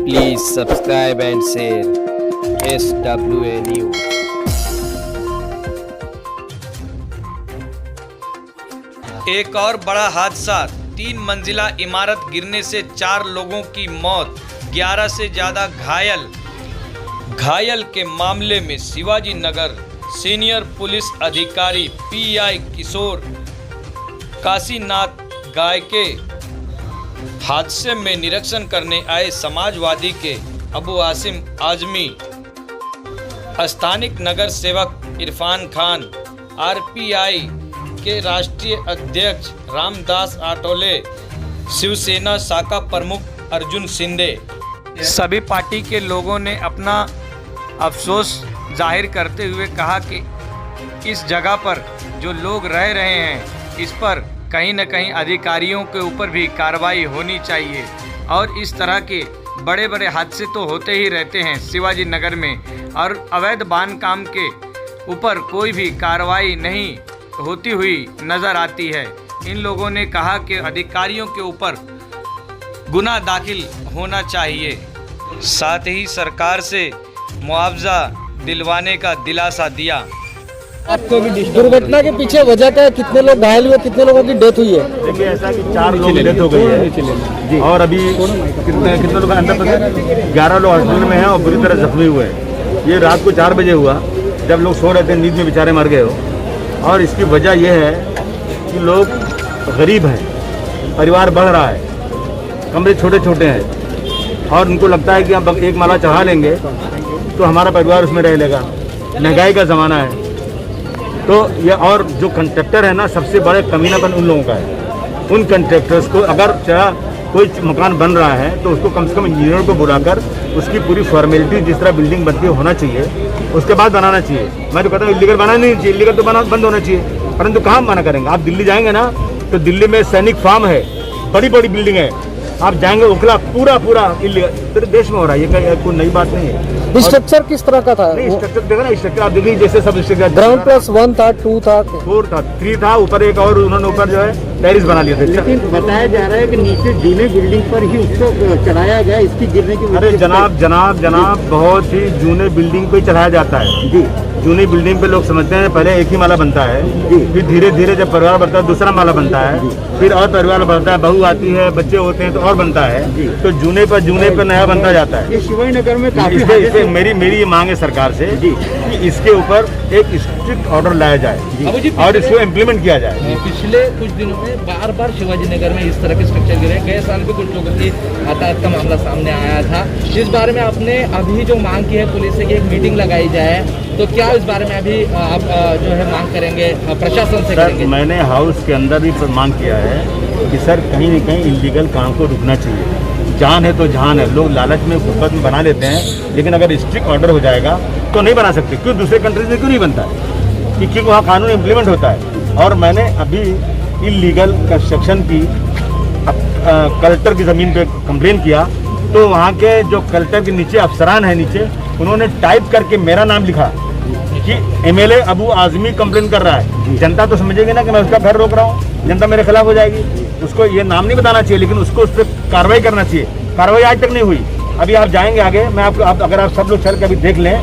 Please subscribe and share SWA News. एक और बड़ा हादसा, 3 मंजिला इमारत गिरने से 4 लोगों की मौत, 11 से ज्यादा घायल। घायल के मामले में शिवाजी नगर सीनियर पुलिस अधिकारी PI किशोर काशीनाथ गायके हादसे में निरीक्षण करने आए समाजवादी के अबू आसिम आजमी, स्थानिक नगर सेवक इरफान खान, RPI के राष्ट्रीय अध्यक्ष रामदास आठवले, शिवसेना शाखा प्रमुख अर्जुन शिंदे। सभी पार्टी के लोगों ने अपना अफसोस जाहिर करते हुए कहा कि इस जगह पर जो लोग रह रहे हैं इस पर कहीं न कहीं अधिकारियों के ऊपर भी कार्रवाई होनी चाहिए। और इस तरह के बड़े बड़े हादसे तो होते ही रहते हैं शिवाजी नगर में, और अवैध बांधकाम के ऊपर कोई भी कार्रवाई नहीं होती हुई नज़र आती है। इन लोगों ने कहा कि अधिकारियों के ऊपर गुनाह दाखिल होना चाहिए, साथ ही सरकार से मुआवजा दिलवाने का दिलासा दिया। दुर्घटना के पीछे वजह क्या है? कितने लोग घायल हुए, कितने लोगों की डेथ हुई है? देखिए ऐसा कि 4 लोग डेथ हो गई है और अभी कितने लोग अंदर 11 लोग हॉस्पिटल में हैं और बुरी तरह जख्मी हुए हैं। ये रात को 4 बजे हुआ, जब लोग सो रहे थे, नींद में बेचारे मर गए हो। और इसकी वजह यह है कि लोग गरीब हैं, परिवार बढ़ रहा है, कमरे छोटे छोटे हैं और उनको लगता है कि हम एक माला चढ़ा लेंगे तो हमारा परिवार उसमें रह लेगा। महंगाई का ज़माना है तो ये, और जो कंट्रैक्टर है ना, सबसे बड़े कमीनापन उन लोगों का है। उन कंट्रैक्टर्स को अगर कोई मकान बन रहा है तो उसको कम से कम इंजीनियर को बुलाकर उसकी पूरी फॉर्मेलिटी जिस तरह बिल्डिंग बनती होना चाहिए उसके बाद बनाना चाहिए। मैं तो कहता हूँ इलीगल बनाना नहीं चाहिए, इलीगल तो बंद होना चाहिए, परंतु कहाँ मना करेंगे। आप दिल्ली जाएंगे ना तो दिल्ली में सैनिक फार्म है, बड़ी बड़ी बिल्डिंग है, आप जाएंगे ओखला पूरा इलीगल पूरे देश में हो रहा है। ये कोई नई बात नहीं है। स्ट्रक्चर किस तरह का था? स्ट्रक्चर देखा ना, स्ट्रक्चर आप देखिए जैसे सब स्ट्रक्चर ग्राउंड प्लस 1 था, 2 था, 4 था, 3 था, ऊपर एक और उन्होंने ऊपर जो है टेरिस बना लिया था। लेकिन बताया जा रहा है कि नीचे जूने बिल्डिंग पर ही उसको चढ़ाया गया, इसकी गिरने की। अरे जनाब बहुत ही जूने बिल्डिंग पे चढ़ाया जाता है जी। जूनी बिल्डिंग पे लोग समझते हैं पहले एक ही माला बनता है जी, फिर धीरे धीरे जब परिवार बढ़ता है दूसरा माला बनता है, फिर और परिवार बढ़ता है, बहू आती है, बच्चे होते हैं तो और बनता है, तो जूने पर नया बनता जाता है। ये शिवाजी नगर में काफी मेरी ये मांग है सरकार से कि इसके ऊपर एक स्ट्रिक्ट ऑर्डर लाया जाए और इसको इम्प्लीमेंट किया जाए। पिछले कुछ दिनों में बार शिवाजी नगर में इस तरह के स्ट्रक्चर गिरे, गए साल भी कुछ लोगों की हताहत का मामला सामने आया था। इस बारे में आपने अभी जो मांग की है पुलिस से कि एक मीटिंग लगाई जाए, तो क्या इस बारे में अभी आप जो है मांग करेंगे प्रशासन से? करेंगे? मैंने हाउस के अंदर भी मांग किया है कि सर कहीं न कहीं इलीगल काम को रुकना चाहिए। जान है तो जहान है, लोग लालच में गुर्बत में बना लेते हैं, लेकिन अगर स्ट्रिक्ट ऑर्डर हो जाएगा तो नहीं बना सकते। क्यों दूसरे कंट्रीज में क्यों नहीं बनता है? क्योंकि वहाँ कानून इम्प्लीमेंट होता है। और मैंने अभी इलीगल कंस्ट्रक्शन की कलेक्टर की ज़मीन पे कंप्लेन किया तो वहाँ के जो कलेक्टर के नीचे अफसरान है नीचे, उन्होंने टाइप करके मेरा नाम लिखा कि MLA अबू आजमी कंप्लेन कर रहा है। जनता तो समझेगी ना कि मैं उसका घर रोक रहा हूँ, जनता मेरे खिलाफ हो जाएगी। उसको ये नाम नहीं बताना चाहिए, लेकिन उसको उस पर कार्रवाई करना चाहिए। कार्रवाई आज तक नहीं हुई। अभी आप जाएंगे आगे, मैं आपको अगर आप सब लोग चल के अभी देख लें,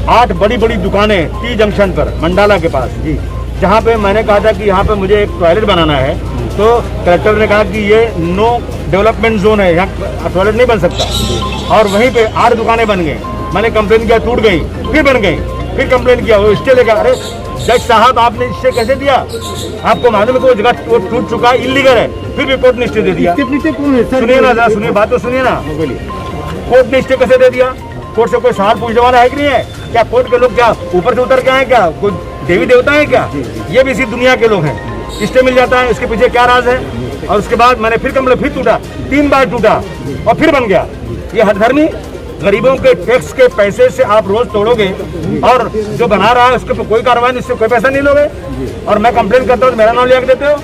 8 बड़ी जुकानें T जंक्शन पर मंडाला के पास जी, जहाँ पे मैंने कहा था कि यहाँ पे मुझे एक टॉयलेट बनाना है, तो कलेक्टर ने कहा कि ये नो डेवलपमेंट जोन है, यहाँ टॉयलेट नहीं बन सकता। और वहीं पे 8 दुकानें बन गई। मैंने कंप्लेन किया, टूट गई, फिर बन गई, फिर कंप्लेन किया, वो स्टे लेकर। अरे जज साहब आपने स्टे कैसे दिया? आपको मालूम है कि वो जगह वो टूट चुका है, इलीगल है, फिर भी कोर्ट ने स्टे दे दिया। सुनिए ना, सुनिए बात तो सुनिए ना। कोर्ट ने स्टे कैसे दे दिया? कोर्ट से कोई सवाल पूछने वाला है कि नहीं है? क्या कोर्ट के लोग क्या ऊपर से उतर के आए? क्या कोई देवी देवता है क्या? ये भी इसी दुनिया के लोग हैं। स्टे मिल जाता है, इसके पीछे क्या राज है? और उसके बाद मैंने फिर कंप्लेन, फिर टूटा, 3 बार टूटा और फिर बन गया। ये हठधर्मी गरीबों के टैक्स के पैसे से आप रोज तोड़ोगे और जो बना रहा है उसके पर कोई कार्रवाई नहीं, इससे कोई पैसा नहीं लोगे। और मैं कंप्लेन करता हूँ तो मेरा नाम लिया देते हो।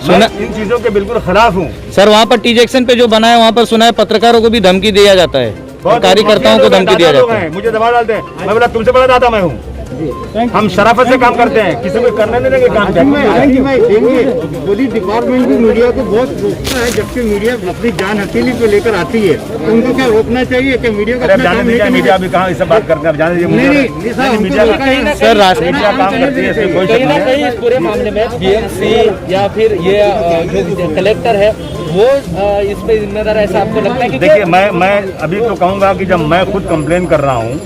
मैं इन चीजों के बिल्कुल खिलाफ हूँ। सर वहाँ पर T जंक्शन पे जो बना है वहाँ पर सुना है पत्रकारों को भी धमकी दिया जाता है, कार्यकर्ताओं को धमकी दिया जाता है। मुझे दबा डालते हैं। मैं बोला तुमसे बड़ा दादा मैं हूँ। हम शराफत से काम करते हैं, किसी को करने नहीं देंगे काम। भाई देखिए, पुलिस डिपार्टमेंट भी मीडिया को बहुत रोकता है, जबकि मीडिया अपनी जान हथेली पे लेकर आती है। उनको क्या रोकना चाहिए कि मीडिया का जाने दीजिए, मीडिया अभी कहाँ इस बात करते हैं, जाने दीजिए। मीडिया सर राष्ट्रीय मीडिया काम करती है, इसमें कोई कहीं ना शक कहीं नहीं इस पूरे मामले में बीएमसी या फिर ये जो कलेक्टर है वो इस पे जिम्मेदार, ऐसा आपको लगता है? है। देखिए, मैं अभी तो कहूँगा कि जब मैं खुद कंप्लेन कर रहा हूँ,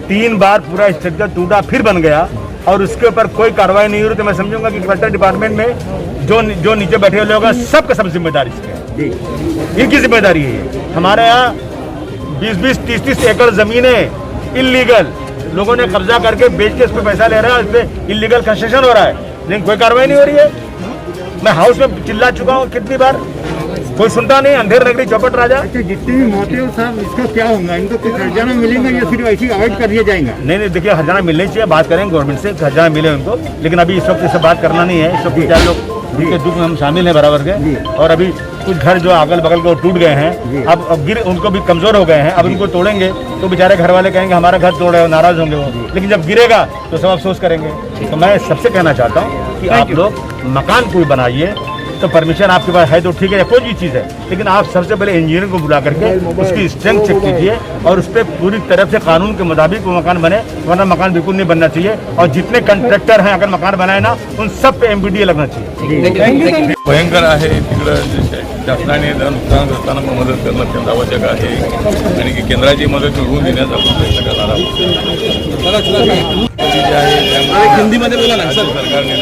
3 बार पूरा स्ट्रक्चर टूटा फिर बन गया और उसके ऊपर कोई कार्रवाई नहीं हो रही, तो मैं समझूंगा कि कलेक्टर डिपार्टमेंट में जो नीचे बैठे हुए लोग हैं, सबका सब जिम्मेदारी इसकी है। इनकी जिम्मेदारी है ये। हमारे यहाँ 20-20, 30-30 एकड़ जमीनें इलीगल लोगों ने कब्जा करके बेच के इस पे पैसा ले रहा है, इस पे इलीगल कंस्ट्रक्शन हो रहा है, लेकिन कोई कार्रवाई नहीं हो रही है। मैं हाउस में चिल्ला चुका हूँ कितनी बार, कोई सुनता नहीं। अंधेर नगरी चौपट राजा। अच्छा, जितने भी मौतें हो साहब, इसका क्या होगा? इनको कुछ हर्जाना मिलेगा या सिर्फ ऐसी अवॉइड कर दिया जाएगा? नहीं, देखिए, हर्जाना मिलनी चाहिए, बात करेंगे गवर्नमेंट से, हर्जाना मिले उनको, लेकिन अभी इस वक्त इससे बात करना नहीं है। इस वक्त क्या लोग उनके दुख में हम शामिल हैं बराबर के, और अभी कुछ घर जो अगल बगल के टूट गए हैं, अब गिर उनको भी कमजोर हो गए हैं, अब उनको तोड़ेंगे तो बेचारे घर वाले कहेंगे हमारा घर तोड़ रहे हो, नाराज होंगे वो, लेकिन जब गिरेगा तो सब अफसोस करेंगे। तो मैं सबसे कहना चाहता हूँ कि आप लोग मकान कोई बनाइए तो परमिशन आपके पास है तो ठीक है, या कोई भी चीज़ है, लेकिन आप सबसे पहले इंजीनियर को बुला करके उसकी स्ट्रेंथ चेक कीजिए और उस पर पूरी तरफ से कानून के मुताबिक वो मकान बने, वरना मकान बिल्कुल नहीं बनना चाहिए। और जितने कंट्रैक्टर हैं अगर मकान बनाए ना, उन सब पे MPDA लगना चाहिए। भयंकर आहे तिकडं शासनाने जरा नुकसानग्रस्तांना मदत करणं अत्यंत आवश्यक आहे आणि की केंद्राची मदत मिळवून देण्याचा आपण प्रयत्न करणार आहोत। हिंदीमध्ये बोला ना सर, सरकारने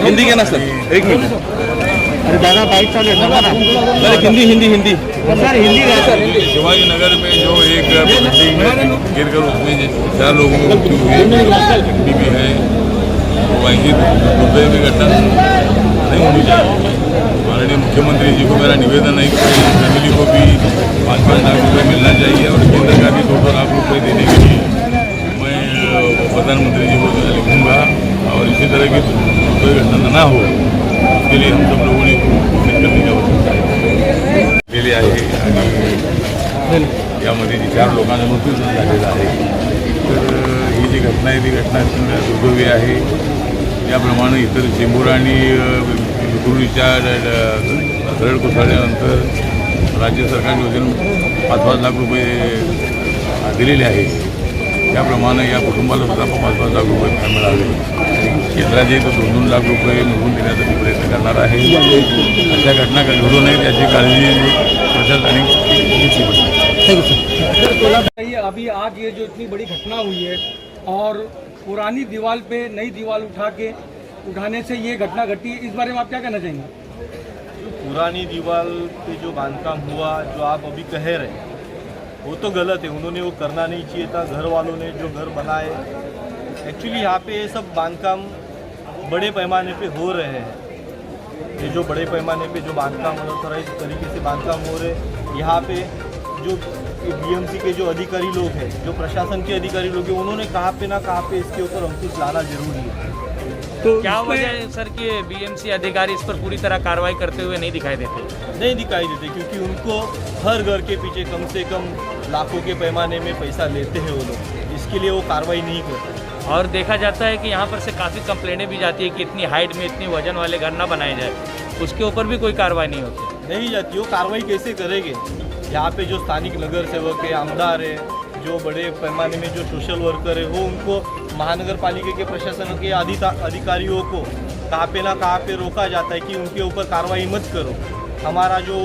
हिंदी घ्या ना सर, एक मिनिट। अरे दादा बाइक चालू है ना, हिंदी हिंदी हिंदी सर हिंदी है सर, हिंदी। शिवाजी नगर में जो एक बिल्डिंग गिर कर उसमें 4 लोगों की मृत्यु हुई भी है, वो वहीं रुपये भी घटना नहीं होनी चाहिए। माननीय मुख्यमंत्री जी को मेरा निवेदन है कि फैमिली को भी 5-5 लाख रुपये मिलना चाहिए और केंद्र का भी 2-2 लाख रुपये देने के लिए मैं प्रधानमंत्री जी को लिखूँगा, और इसी तरह की कोई घटना ना हो उसके लिए हम सब लोगों ने कोशिश करने की आवश्यकता है। केली आहे आणि यामध्ये जी 4 लोकांचा मृत्यू झालेला आहे, तर ही जी घटना आहे ती घटना दुर्दैवी आहे। याप्रमाणे इतर चेंबूर आणि विक्रोळीच्या धरड कोसळल्यानंतर राज्य सरकारने वजन 5-5 लाख रुपये दिलेले आहे। त्याप्रमाणे या कुटुंबाला सुद्धा 5-5 लाख रुपये मिळाले आणि केंद्राचे तो 2-2 लाख रुपये मिळवून देण्याचा मी प्रयत्न करणार आहे। अशा घटना घडू नयेत याची काळजी प्रशासनाने घेतली पाहिजे। अभी आज ये जो इतनी बड़ी घटना हुई है और पुरानी दीवार पे नई दीवार उठाने से ये घटना घटी, इस बारे में आप क्या कहना चाहेंगे? पुरानी दीवार पे जो बांधकाम हुआ, जो आप अभी कह रहे हैं, वो तो गलत है, उन्होंने वो करना नहीं चाहिए था। घर वालों ने जो घर बनाए, एक्चुअली यहाँ पे ये सब बांधकाम बड़े पैमाने पे हो रहे हैं। ये जो बड़े पैमाने पे जो बांधकाम अनऑथराइज तरीके से बांधकाम हो रहे, यहाँ पे जो BMC के जो अधिकारी लोग हैं, जो प्रशासन के अधिकारी लोग हैं, उन्होंने कहाँ पे ना कहाँ पे इसके ऊपर अंकुश लाना जरूरी है। तो क्या वजह है सर कि BMC अधिकारी इस पर पूरी तरह कार्रवाई करते हुए नहीं दिखाई देते? नहीं दिखाई देते, क्योंकि उनको हर घर के पीछे कम से कम लाखों के पैमाने में पैसा लेते हैं वो लोग, इसके लिए वो कार्रवाई नहीं करते। और देखा जाता है कि यहाँ पर से काफ़ी कंप्लेनें भी जाती है कि इतनी हाइट में इतनी वजन वाले घर ना बनाए जाए, उसके ऊपर भी कोई कार्रवाई नहीं होती। नहीं जाती, वो कार्रवाई कैसे करेंगे? यहाँ पे जो स्थानिक नगर सेवक है, आमदार है, जो बड़े पैमाने में जो सोशल वर्कर है, वो उनको महानगर पालिका के प्रशासन के अधिकारियों को कहाँ पे ना कहाँ पे रोका जाता है कि उनके ऊपर कार्रवाई मत करो। हमारा जो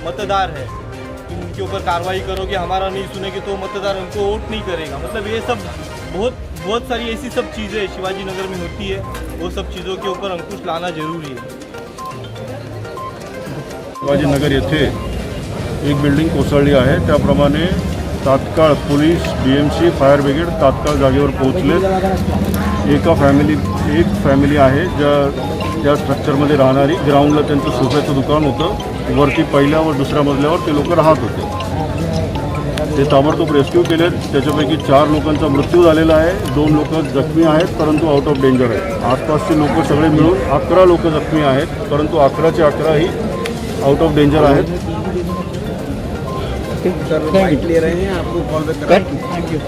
मतदार है उनके ऊपर कार्रवाई करो, कि हमारा नहीं सुनेंगे तो मतदार उनको वोट नहीं करेगा। मतलब ये सब बहुत सारी ऐसी सब चीज़ें शिवाजी नगर में होती है, वो सब चीज़ों के ऊपर अंकुश लाना जरूरी है। शिवाजी नगर येथे एक बिल्डिंग कोसळली आहे, त्याप्रमाणे तात्काळ पोलीस, BMC, फायर ब्रिगेड तात्काळ जागेवर पोहोचले। एक फॅमिली आहे ज्या स्ट्रक्चरमध्ये राहणारी, ग्राउंडला त्यांचं सोफ्याचं दुकान होतं, वरती पहिल्या व दुसऱ्या मजल्यावर ते लोक राहत होते। ते ताबडतोब रेस्क्यू केले, त्याच्यापैकी 4 लोकांचा मृत्यू झालेला आहे, 2 लोक जखमी आहेत परंतु आउट ऑफ डेंजर आहेत। आसपासचे लोक सगळे मिळून 11 लोक जखमी आहेत, परंतु 11चे 11 ही आउट ऑफ डेंजर आहेत। सर, क्लियर है, आपको कॉल बैक करें। Thank you.